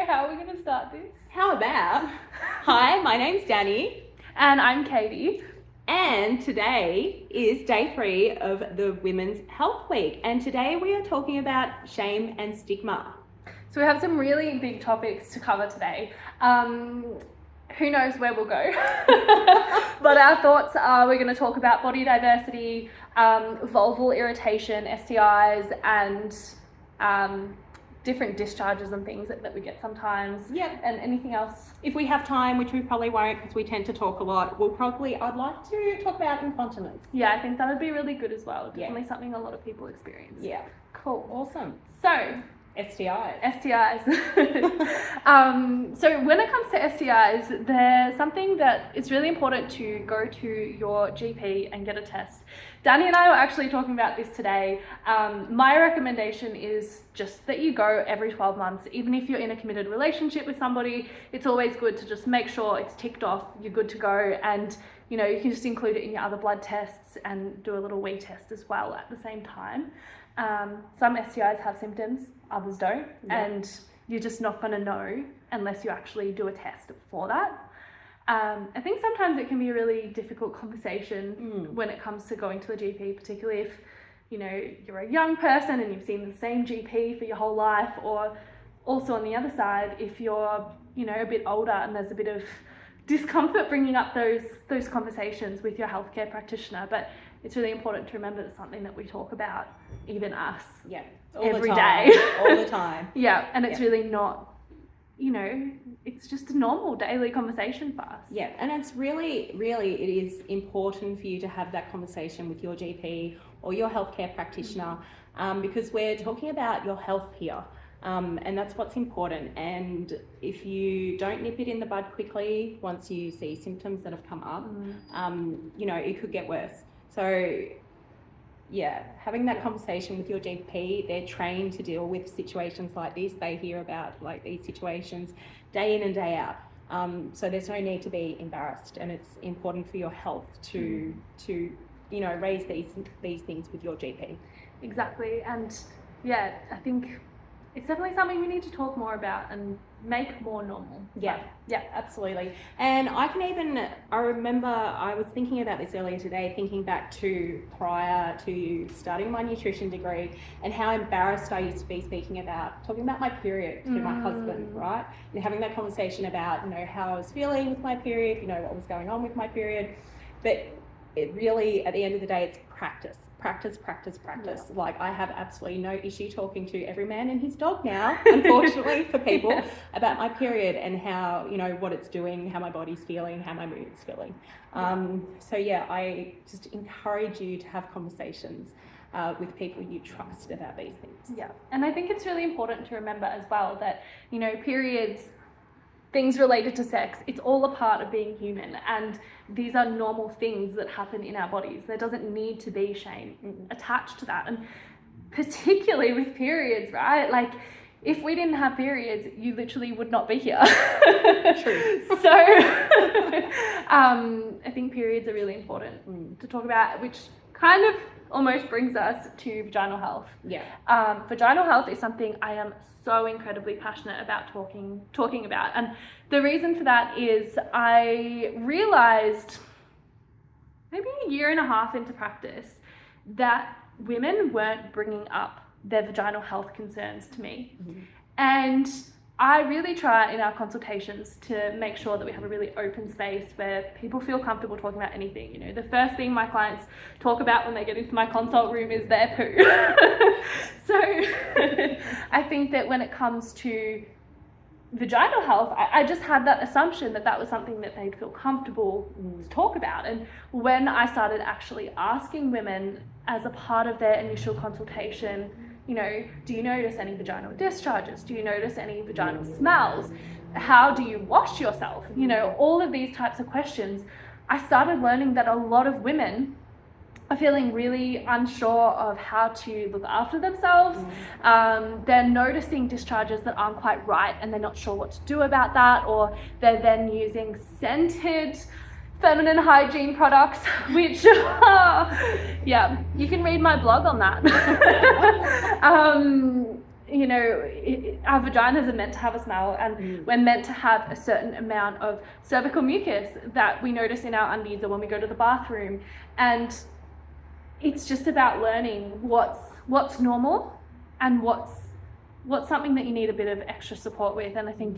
how are we going to start this? How about? Hi, my name's Dani. And I'm Katie. And today is day 3 of the Women's Health Week. And today we are talking about shame and stigma. So we have some really big topics to cover today. Who knows where we'll go? But our thoughts are we're going to talk about body diversity, vulval irritation, STIs, and different discharges and things that we get sometimes. Yep. And anything else? If we have time, which we probably won't because we tend to talk a lot, I'd like to talk about incontinence. Yeah, I think that would be really good as well. Yeah. Definitely something a lot of people experience. Yeah. Cool. Awesome. So, STIs. So when it comes to STIs, there's something that it's really important to go to your GP and get a test. Dani and I were actually talking about this today. My recommendation is just that you go every 12 months. Even if you're in a committed relationship with somebody, it's always good to just make sure it's ticked off, you're good to go, and you can just include it in your other blood tests and do a little wee test as well at the same time. Some STIs have symptoms, others don't, and you're just not going to know unless you actually do a test for that. I think sometimes it can be a really difficult conversation when it comes to going to the GP, particularly if you're a young person and you've seen the same GP for your whole life, or also on the other side, if you're a bit older and there's a bit of discomfort bringing up those conversations with your healthcare practitioner. But it's really important to remember it's something that we talk about, even us, every day. All the time. Yeah, and it's really not, it's just a normal daily conversation for us. Yeah, and it's really, it is important for you to have that conversation with your GP or your healthcare practitioner, because we're talking about your health here. And that's what's important. And if you don't nip it in the bud quickly, once you see symptoms that have come up, it could get worse. So yeah, having that conversation with your GP, they're trained to deal with situations like this. They hear about like these situations day in and day out. So there's no need to be embarrassed, and it's important for your health to raise these things with your GP. Exactly. And yeah, I think it's definitely something we need to talk more about and make more normal. Yeah, absolutely. And I remember I was thinking about this earlier today, thinking back to prior to starting my nutrition degree and how embarrassed I used to be talking about my period to my husband, right? And having that conversation about, how I was feeling with my period, what was going on with my period. But it really, at the end of the day, it's practice. Yeah. Like, I have absolutely no issue talking to every man and his dog now, unfortunately, for people about my period and how, what it's doing, how my body's feeling, how my mood's feeling. So yeah, I just encourage you to have conversations with people you trust about these things. Yeah, and I think it's really important to remember as well that, periods, things related to sex, it's all a part of being human, and these are normal things that happen in our bodies. There doesn't need to be shame attached to that, and particularly with periods, right? Like, if we didn't have periods, you literally would not be here. True. So I think periods are really important to talk about, which kind of almost brings us to vaginal health. Yeah. Vaginal health is something I am so incredibly passionate about talking about. And the reason for that is I realized maybe a year and a half into practice that women weren't bringing up their vaginal health concerns to me. And I really try in our consultations to make sure that we have a really open space where people feel comfortable talking about anything. The first thing my clients talk about when they get into my consult room is their poo. So I think that when it comes to vaginal health, I just had that assumption that was something that they'd feel comfortable to talk about. And when I started actually asking women as a part of their initial consultation, do you notice any vaginal discharges? Do you notice any vaginal smells? How do you wash yourself? All of these types of questions. I started learning that a lot of women are feeling really unsure of how to look after themselves. They're noticing discharges that aren't quite right and they're not sure what to do about that, or they're then using scented feminine hygiene products, which you can read my blog on that. our vaginas are meant to have a smell, and we're meant to have a certain amount of cervical mucus that we notice in our undies or when we go to the bathroom. And it's just about learning what's normal and what's something that you need a bit of extra support with. And I think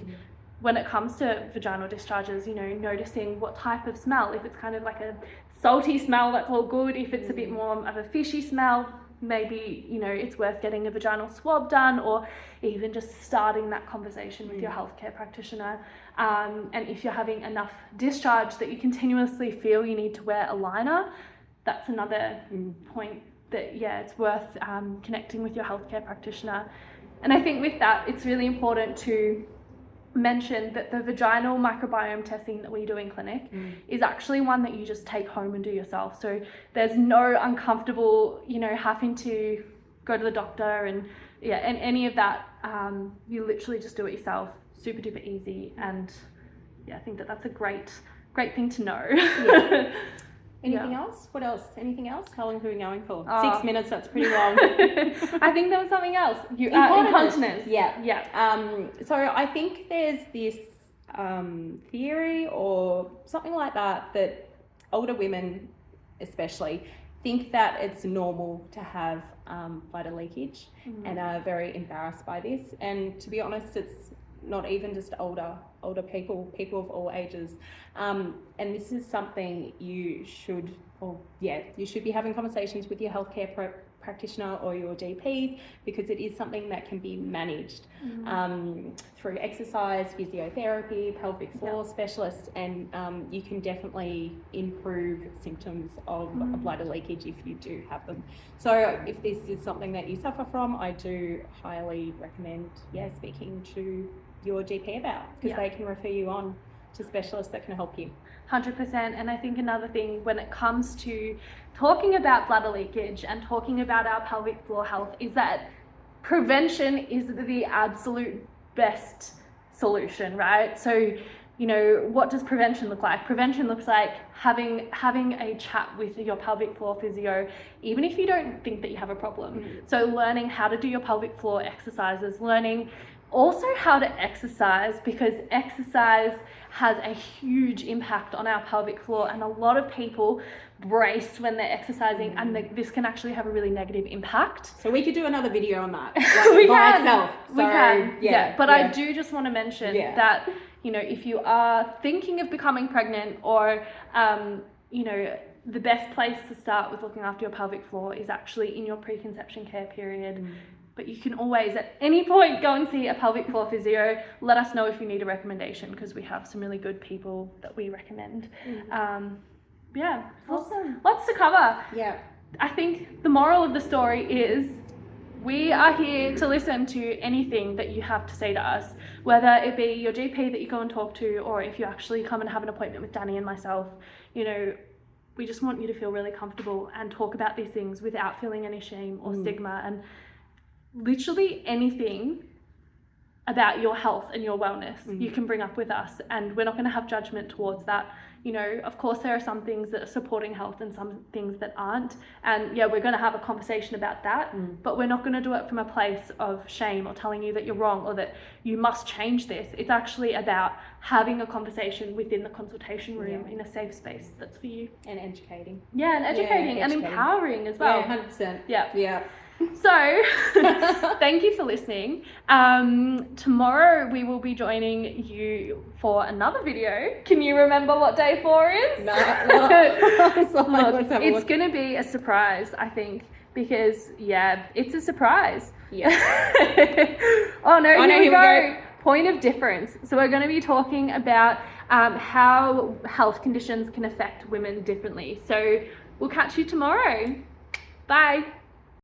when it comes to vaginal discharges, noticing what type of smell, if it's kind of like a salty smell, that's all good. If it's a bit more of a fishy smell, maybe, it's worth getting a vaginal swab done, or even just starting that conversation with your healthcare practitioner. And if you're having enough discharge that you continuously feel you need to wear a liner, that's another point that, it's worth connecting with your healthcare practitioner. And I think with that, it's really important to mention that the vaginal microbiome testing that we do in clinic is actually one that you just take home and do yourself. So there's no uncomfortable, having to go to the doctor and any of that. You literally just do it yourself, super duper easy. And I think that that's a great thing to know. Anything else? What else? Anything else? How long have we been going for? 6 minutes, that's pretty long. I think there was something else. Incontinence. Yeah. So I think there's this theory or something like that older women especially think that it's normal to have bladder leakage and are very embarrassed by this. And to be honest, it's not even just older people of all ages. And this is something you should be having conversations with your healthcare practitioner or your GP, because it is something that can be managed through exercise, physiotherapy, pelvic floor specialists, and you can definitely improve symptoms of bladder leakage if you do have them. So if this is something that you suffer from, I do highly recommend speaking to your GP about, because they can refer you on to specialists that can help you. 100%. And I think another thing when it comes to talking about bladder leakage and talking about our pelvic floor health is that prevention is the absolute best solution, right? So, what does prevention look like? Prevention looks like having a chat with your pelvic floor physio, even if you don't think that you have a problem. So learning how to do your pelvic floor exercises, learning also how to exercise, because exercise has a huge impact on our pelvic floor, and a lot of people brace when they're exercising, and this can actually have a really negative impact. So we could do another video on that. We can. But I do just want to mention that, if you are thinking of becoming pregnant, or the best place to start with looking after your pelvic floor is actually in your preconception care period. But you can always, at any point, go and see a pelvic floor physio. Let us know if you need a recommendation, because we have some really good people that we recommend. Awesome. Lots to cover. Yeah. I think the moral of the story is we are here to listen to anything that you have to say to us, whether it be your GP that you go and talk to, or if you actually come and have an appointment with Dani and myself. We just want you to feel really comfortable and talk about these things without feeling any shame or stigma. And literally anything about your health and your wellness you can bring up with us, and we're not going to have judgment towards that. Of course there are some things that are supporting health and some things that aren't, and we're going to have a conversation about that, but we're not going to do it from a place of shame or telling you that you're wrong or that you must change this. It's actually about having a conversation within the consultation room in a safe space that's for you. And educating. And empowering as well. 100%. Yeah. So, thank you for listening. Tomorrow we will be joining you for another video. Can you remember what day 4 is? No. It's going to be a surprise, I think, because, it's a surprise. Yeah. Here we go. Point of difference. So we're going to be talking about how health conditions can affect women differently. So we'll catch you tomorrow. Bye.